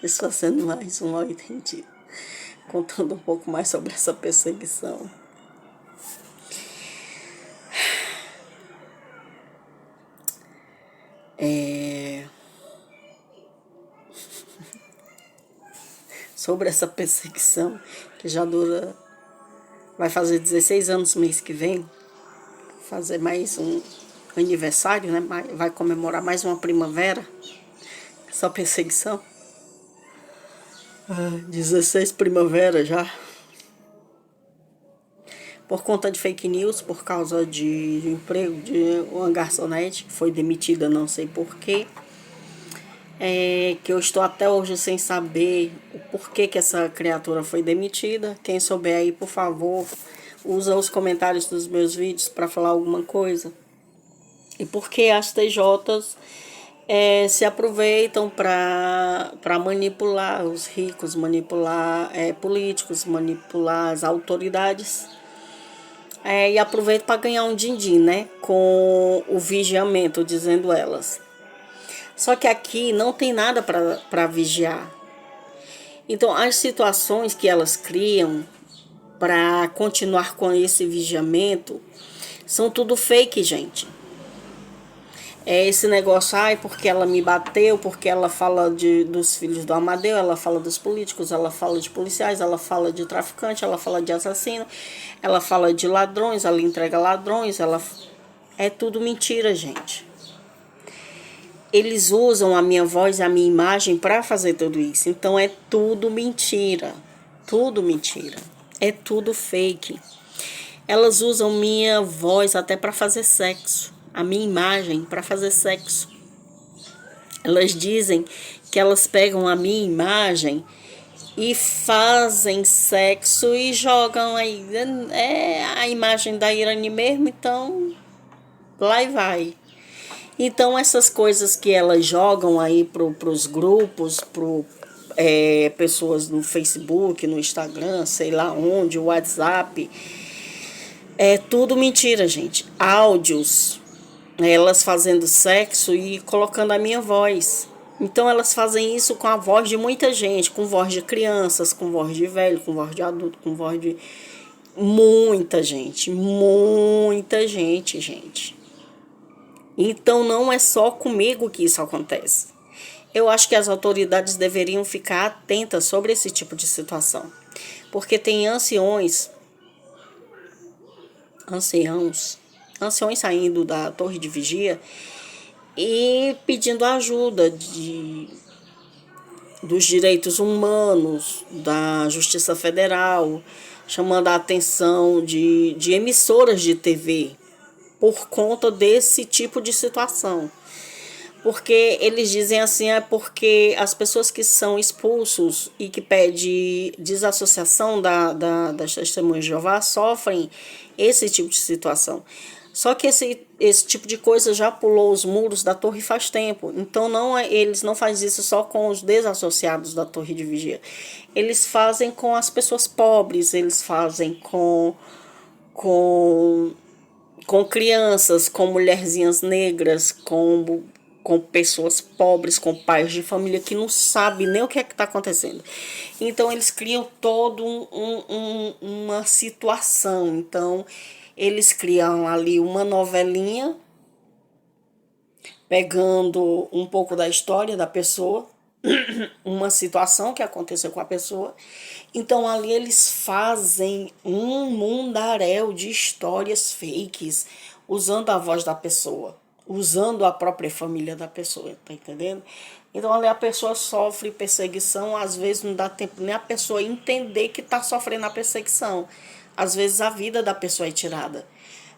Isso está sendo mais um Mal Entendido, contando um pouco mais sobre essa perseguição. Sobre essa perseguição, que já dura, vai fazer 16 anos mês que vem, fazer mais um aniversário, né? Vai comemorar mais uma primavera, essa perseguição. 16 primavera já. Por conta de fake news, por causa de emprego de uma garçonete que foi demitida, não sei porquê. Que eu estou até hoje sem saber o porquê que essa criatura foi demitida. Quem souber aí, por favor, usa os comentários dos meus vídeos para falar alguma coisa. E porque as TJs se aproveitam para manipular os ricos, manipular políticos, manipular as autoridades. E aproveitam para ganhar um din-din, né? Com o vigiamento, dizendo elas. Só que aqui não tem nada para vigiar. Então, as situações que elas criam para continuar com esse vigiamento são tudo fake, gente. Esse negócio, porque ela me bateu, porque ela fala dos filhos do Amadeu, ela fala dos políticos, ela fala de policiais, ela fala de traficante, ela fala de assassino, ela fala de ladrões, ela entrega ladrões, é tudo mentira, gente. Eles usam a minha voz e a minha imagem para fazer tudo isso. Então é tudo mentira. Tudo mentira. É tudo fake. Elas usam minha voz até para fazer sexo. A minha imagem para fazer sexo. Elas dizem que elas pegam a minha imagem e fazem sexo e jogam aí. É a imagem da Irani mesmo, então lá e vai. Então, essas coisas que elas jogam aí para os grupos, pessoas no Facebook, no Instagram, sei lá onde, o WhatsApp, é tudo mentira, gente. Áudios, elas fazendo sexo e colocando a minha voz. Então, elas fazem isso com a voz de muita gente, com voz de crianças, com voz de velho, com voz de adulto, com voz de muita gente, gente. Então não é só comigo que isso acontece. Eu acho que as autoridades deveriam ficar atentas sobre esse tipo de situação. Porque tem anciões saindo da torre de vigia e pedindo ajuda dos direitos humanos, da Justiça Federal, chamando a atenção de emissoras de TV por conta desse tipo de situação. Porque eles dizem assim, porque as pessoas que são expulsos e que pedem desassociação das testemunhas de Jeová sofrem esse tipo de situação. Só que esse tipo de coisa já pulou os muros da torre faz tempo. Então eles não fazem isso só com os desassociados da torre de vigia. Eles fazem com as pessoas pobres, eles fazem com crianças, com mulherzinhas negras, com pessoas pobres, com pais de família que não sabem nem o que é que está acontecendo. Então eles criam toda uma situação. Então eles criam ali uma novelinha, pegando um pouco da história da pessoa, uma situação que aconteceu com a pessoa. Então ali eles fazem um mundaréu de histórias fakes, usando a voz da pessoa, usando a própria família da pessoa, tá entendendo? Então ali a pessoa sofre perseguição, às vezes não dá tempo nem a pessoa entender que tá sofrendo a perseguição. Às vezes a vida da pessoa é tirada.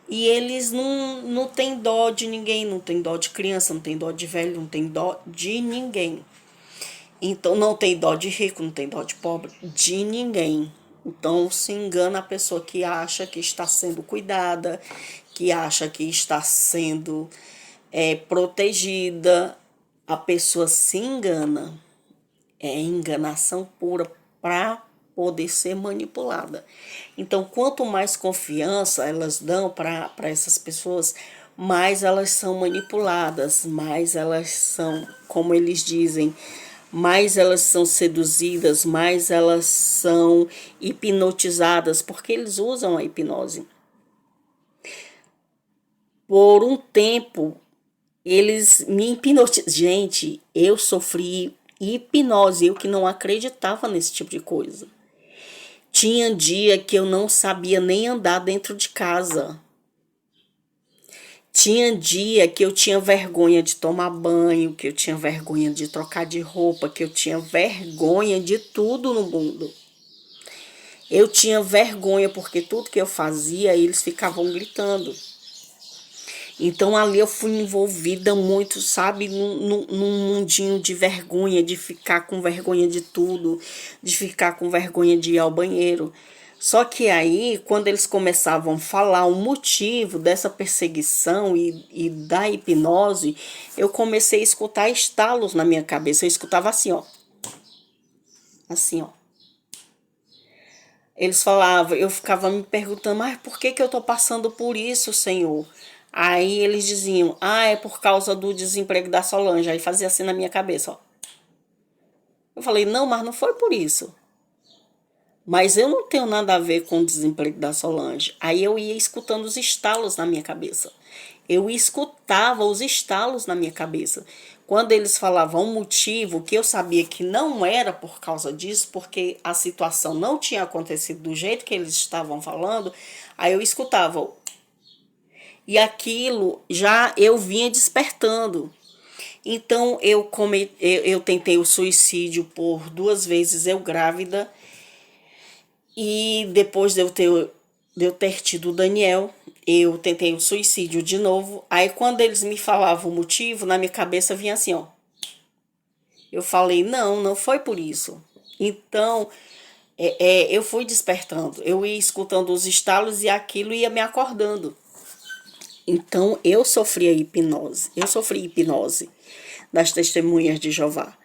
E eles não tem dó de ninguém, não tem dó de criança, não tem dó de velho, não tem dó de ninguém. Então não tem dó de rico, não tem dó de pobre, de ninguém. Então se engana a pessoa que acha que está sendo cuidada, que acha que está sendo protegida. A pessoa se engana. É enganação pura para poder ser manipulada. Então quanto mais confiança elas dão para essas pessoas, mais elas são manipuladas, mais elas são, como eles dizem, mais elas são seduzidas, mais elas são hipnotizadas, porque eles usam a hipnose. Por um tempo, eles me hipnotizaram. Gente, eu sofri hipnose, eu que não acreditava nesse tipo de coisa. Tinha dia que eu não sabia nem andar dentro de casa. Tinha dia que eu tinha vergonha de tomar banho, que eu tinha vergonha de trocar de roupa, que eu tinha vergonha de tudo no mundo. Eu tinha vergonha porque tudo que eu fazia, eles ficavam gritando. Então ali eu fui envolvida muito, sabe, num mundinho de vergonha, de ficar com vergonha de tudo, de ficar com vergonha de ir ao banheiro. Só que aí, quando eles começavam a falar o motivo dessa perseguição e da hipnose, eu comecei a escutar estalos na minha cabeça. Eu escutava assim, ó. Assim, ó. Eles falavam, eu ficava me perguntando, mas por que que eu tô passando por isso, Senhor? Aí eles diziam, é por causa do desemprego da Solange. Aí fazia assim na minha cabeça, ó. Eu falei, não, mas não foi por isso. Mas eu não tenho nada a ver com o desemprego da Solange. Aí eu ia escutando os estalos na minha cabeça. Eu escutava os estalos na minha cabeça. Quando eles falavam um motivo que eu sabia que não era por causa disso, porque a situação não tinha acontecido do jeito que eles estavam falando, aí eu escutava. E aquilo já eu vinha despertando. Então eu tentei o suicídio por 2 vezes, eu grávida. E depois de eu ter tido o Daniel, eu tentei o suicídio de novo. Aí quando eles me falavam o motivo, na minha cabeça vinha assim, ó. Eu falei, não foi por isso. Então, eu fui despertando. Eu ia escutando os estalos e aquilo ia me acordando. Então, eu sofri a hipnose. Eu sofri hipnose das testemunhas de Jeová.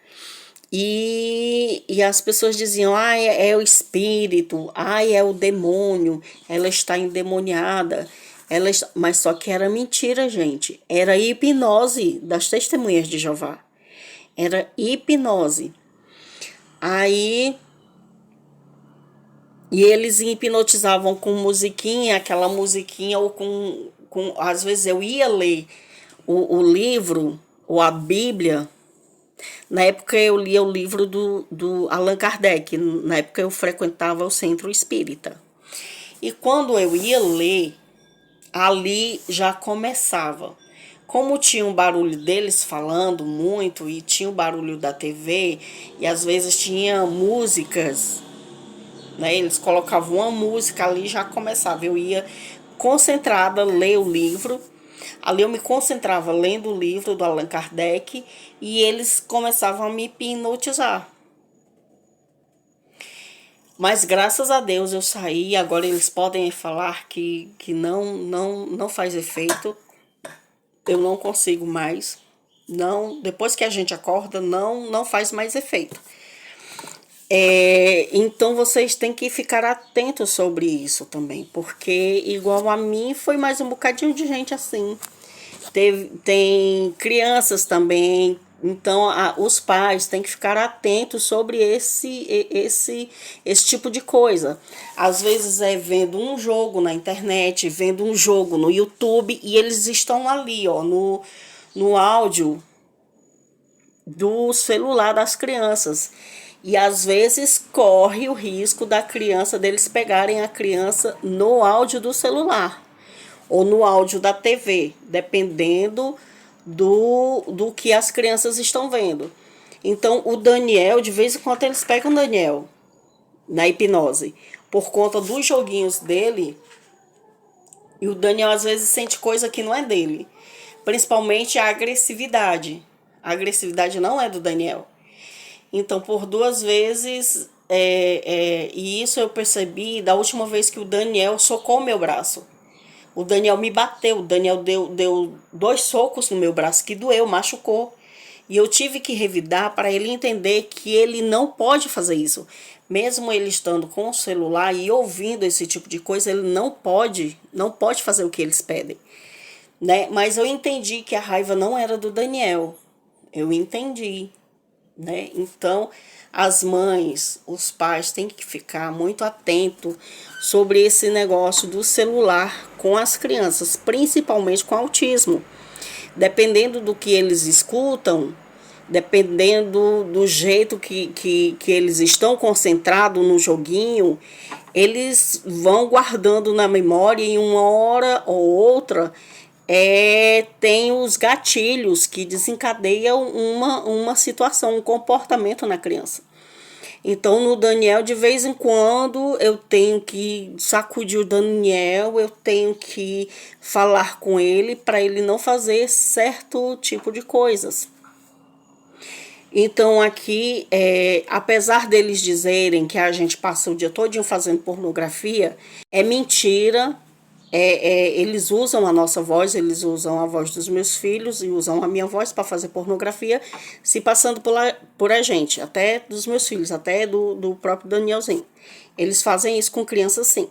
E as pessoas diziam, é o espírito, é o demônio, ela está endemoniada. Mas só que era mentira, gente. Era hipnose das testemunhas de Jeová. Era hipnose. Aí, e eles hipnotizavam com musiquinha, aquela musiquinha, ou às vezes eu ia ler o livro, ou a Bíblia. Na época eu lia o livro do Allan Kardec, na época eu frequentava o Centro Espírita. E quando eu ia ler, ali já começava. Como tinha um barulho deles falando muito, e tinha o barulho da TV, e às vezes tinha músicas, né? Eles colocavam uma música ali e já começava. Eu ia concentrada ler o livro. Ali eu me concentrava lendo o livro do Allan Kardec e eles começavam a me hipnotizar. Mas graças a Deus eu saí, agora eles podem falar que não faz efeito. Eu não consigo mais. Não, depois que a gente acorda, não faz mais efeito. Então vocês têm que ficar atentos sobre isso também, porque igual a mim foi mais um bocadinho de gente assim. Tem crianças também, então os pais têm que ficar atentos sobre esse tipo de coisa. Às vezes vendo um jogo na internet, vendo um jogo no YouTube e eles estão ali, ó, no áudio do celular das crianças. E às vezes corre o risco deles pegarem a criança no áudio do celular ou no áudio da TV, dependendo do que as crianças estão vendo. Então o Daniel, de vez em quando eles pegam o Daniel na hipnose, por conta dos joguinhos dele, e o Daniel às vezes sente coisa que não é dele, principalmente a agressividade. A agressividade não é do Daniel. Então, por 2 vezes, e isso eu percebi da última vez que o Daniel socou meu braço. O Daniel me bateu, o Daniel deu 2 socos no meu braço, que doeu, machucou. E eu tive que revidar para ele entender que ele não pode fazer isso. Mesmo ele estando com o celular e ouvindo esse tipo de coisa, ele não pode fazer o que eles pedem, né? Mas eu entendi que a raiva não era do Daniel. Eu entendi. né? Então, as mães, os pais têm que ficar muito atentos sobre esse negócio do celular com as crianças, principalmente com autismo. Dependendo do que eles escutam, dependendo do jeito que eles estão concentrados no joguinho, eles vão guardando na memória e uma hora ou outra tem os gatilhos que desencadeiam uma situação, um comportamento na criança. Então, no Daniel, de vez em quando, eu tenho que sacudir o Daniel, eu tenho que falar com ele para ele não fazer certo tipo de coisas. Então, aqui, apesar deles dizerem que a gente passa o dia todinho fazendo pornografia, é mentira. Eles usam a nossa voz, eles usam a voz dos meus filhos e usam a minha voz para fazer pornografia, se passando por a gente, até dos meus filhos, até do próprio Danielzinho. Eles fazem isso com crianças, sim.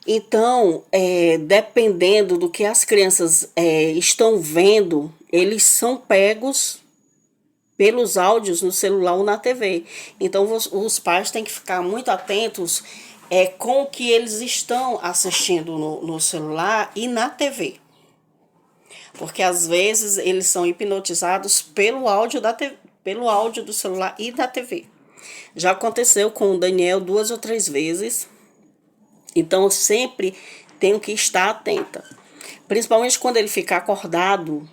Então, dependendo do que as crianças estão vendo, eles são pegos pelos áudios no celular ou na TV. Então, os pais têm que ficar muito atentos com o que eles estão assistindo no celular e na TV. Porque, às vezes, eles são hipnotizados pelo áudio do celular e da TV. Já aconteceu com o Daniel 2 ou 3 vezes. Então, eu sempre tenho que estar atenta. Principalmente quando ele ficar acordado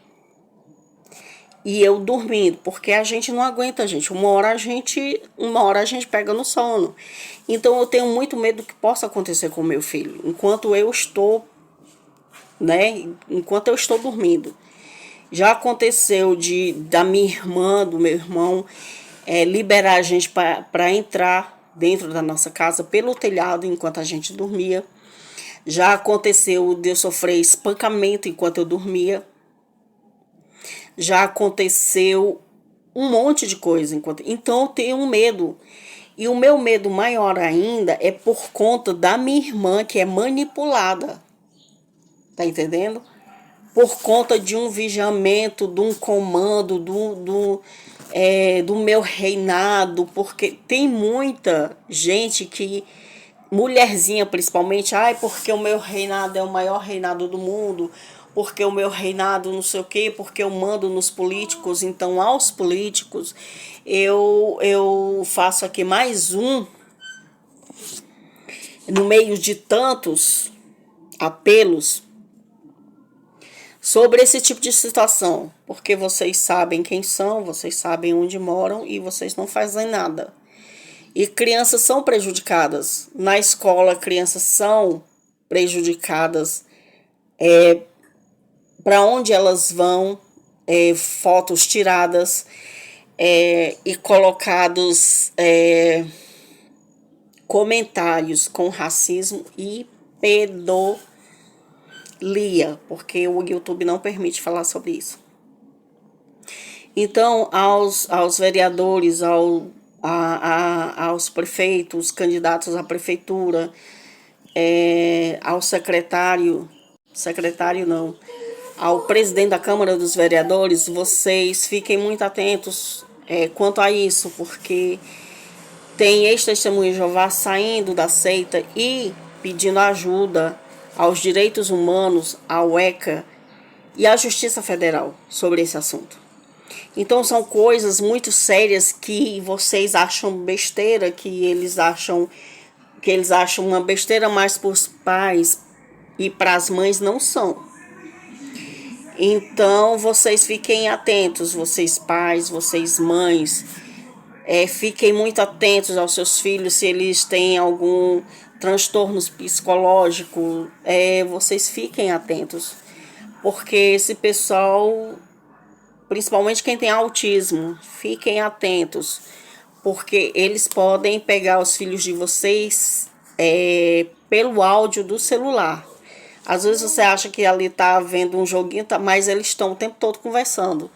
e eu dormindo, porque a gente não aguenta, gente. Uma hora a gente pega no sono. Então eu tenho muito medo do que possa acontecer com o meu filho, enquanto eu estou dormindo. Já aconteceu da minha irmã, do meu irmão, liberar a gente para entrar dentro da nossa casa pelo telhado enquanto a gente dormia. Já aconteceu de eu sofrer espancamento enquanto eu dormia. Já aconteceu um monte de coisa. Então eu tenho um medo. E o meu medo maior ainda é por conta da minha irmã, que é manipulada. Tá entendendo? Por conta de um vigiamento, de um comando, do meu reinado. Porque tem muita gente que... mulherzinha principalmente, porque o meu reinado é o maior reinado do mundo, porque o meu reinado não sei o quê, porque eu mando nos políticos. Então, aos políticos, eu faço aqui mais um, no meio de tantos apelos, sobre esse tipo de situação, porque vocês sabem quem são, vocês sabem onde moram e vocês não fazem nada. E crianças são prejudicadas. Na escola, crianças são prejudicadas. Para onde elas vão, fotos tiradas e colocados comentários com racismo e pedofilia, porque o YouTube não permite falar sobre isso. Então, aos vereadores, aos prefeitos, candidatos à prefeitura, ao ao presidente da Câmara dos Vereadores, vocês fiquem muito atentos quanto a isso, porque tem ex-testemunho de Jeová saindo da seita e pedindo ajuda aos direitos humanos, ao ECA e à Justiça Federal sobre esse assunto. Então são coisas muito sérias que vocês acham besteira, que eles acham uma besteira, mas para os pais e para as mães não são. Então vocês fiquem atentos, vocês pais, vocês mães, fiquem muito atentos aos seus filhos, se eles têm algum transtorno psicológico, vocês fiquem atentos, porque esse pessoal, principalmente quem tem autismo, fiquem atentos, porque eles podem pegar os filhos de vocês pelo áudio do celular. Às vezes você acha que ali tá vendo um joguinho, mas eles estão o tempo todo conversando.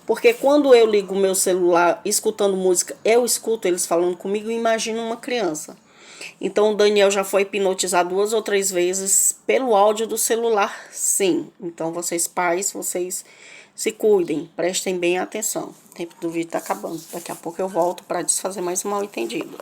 Porque quando eu ligo o meu celular escutando música, eu escuto eles falando comigo e imagino uma criança. Então o Daniel já foi hipnotizado 2 ou 3 vezes pelo áudio do celular, sim. Então vocês pais, vocês Se cuidem, prestem bem atenção. O tempo do vídeo tá acabando. Daqui a pouco eu volto para desfazer mais um mal entendido.